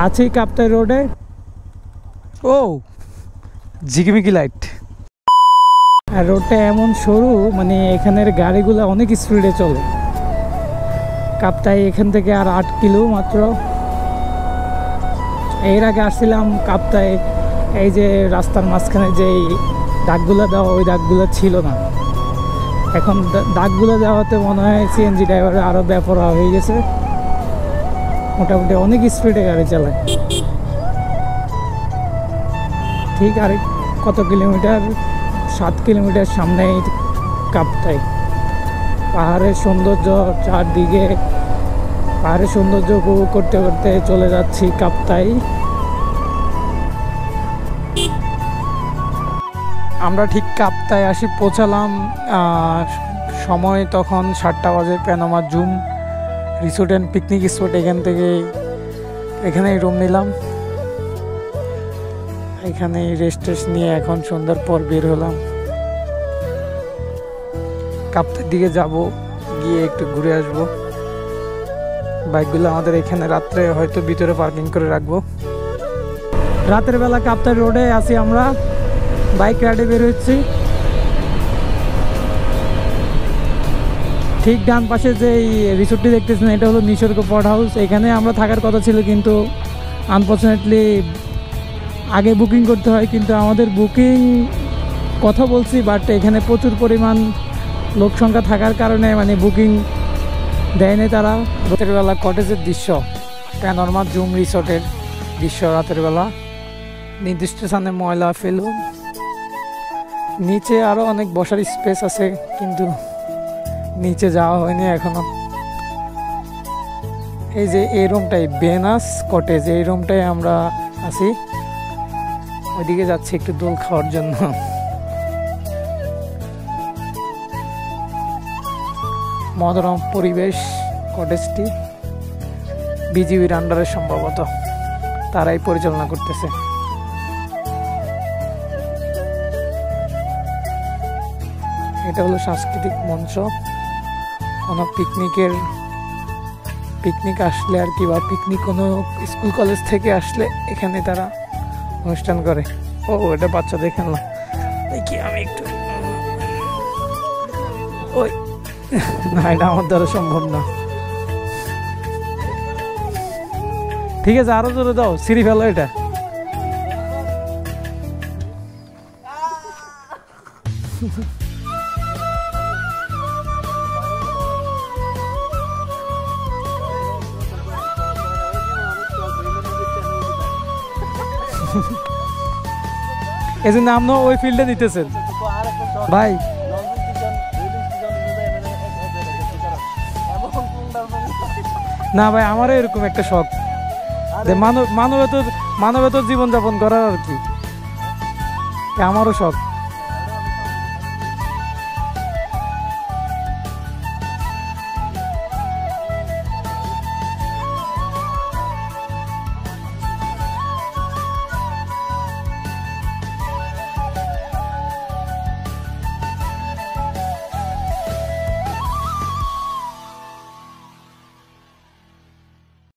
আছি কাপ্তাই রোডে। ও ঝিকিমিকি লাইট। আর রোডটা এমন সরু, মানে এখানের গাড়িগুলো অনেক স্পিডে চলে। কাপ্তাই এখান থেকে আর 8 কিলো মাত্র। এর আগে আসছিলাম কাপ্তাই, এই যে রাস্তার মাঝখানে যে দাগগুলো দেওয়া, ওই দাগগুলো ছিল না। এখন দাগগুলো দেওয়াতে মনে হয় সিএনজি ড্রাইভারের আরও বেপরোয়া হয়ে গেছে, মোটামুটি অনেক স্পিডে গাড়ি চালায়। ঠিক আর কত কিলোমিটার, 7 কিলোমিটার সামনেই কাপ্তাই। পাহাড়ের সৌন্দর্য, চারদিকে পাহাড়ের সৌন্দর্য উপভোগ করতে করতে চলে যাচ্ছি কাপ্তাই। আমরা ঠিক কাপ্তাই আসি পৌঁছালাম, সময় তখন 7টা বাজে। প্যানোমা zoom resort and picnic spot, এখানেই রুম নিলাম। এখানে রেস্ট নিয়ে এখন সন্ধ্যার পর বের হলাম। কাপ্তাইয়ের দিকে যাব, গিয়ে একটু ঘুরে আসব। বাইকগুলো আমাদের এখানে রাত্রে হয়তো ভিতরে পার্কিং করে রাখবো। রাতের বেলা কাপ্তাই রোডে আছি আমরা, বাইক রাইডে বের হচ্ছি। ঠিক ডান পাশে যে রিসোর্টটি দেখতেছেন, এটা হলো নিসর্গ পট হাউস। এখানে আমরা থাকার কথা ছিল, কিন্তু আনফর্চুনেটলি আগে বুকিং করতে হয়। কিন্তু আমাদের বুকিং কথা বলছি, বাট এখানে প্রচুর পরিমাণ লোক সংখ্যা থাকার কারণে মানে বুকিং দেয়নি তারা। রাতের বেলা কটেজের দৃশ্য, প্যানোরামা জুম রিসোর্টের দৃশ্য রাতের বেলা। নির্দিষ্ট স্থানে ময়লা ফেলুন। নিচে আরও অনেক বসার স্পেস আছে, কিন্তু নিচে যাওয়া হয়নি এখনো। এই যে এই রুমটাই বেনাস কটেজ, এই রুমটাই আমরা আছি। ওইদিকে যাচ্ছি একটু দোল খাওয়ার জন্য। মনোরম পরিবেশ কটেজটি, বিজিবির আন্ডারে সম্ভবত তারাই পরিচালনা করতেছে। এটা হলো সাংস্কৃতিক মঞ্চ। কোনো পিকনিক আসলে আর কি, বা পিকনিক কোনো স্কুল কলেজ থেকে আসলে এখানে তারা অনুষ্ঠান করে। ও এটা বাচ্চাদের খেলনা, দেখি আমি একটু, ওই না এটা আমার দ্বারা সম্ভব না। ঠিক আছে, আরো জোরে দাও, সিঁড়ি ফেলো এটা। এই জন্য আপনি ওই ফিল্ডে দিতেছেন ভাই। না ভাই, আমারও এরকম একটা শখ, মানবেতর জীবনযাপন করার আর কি, আমারও শখ।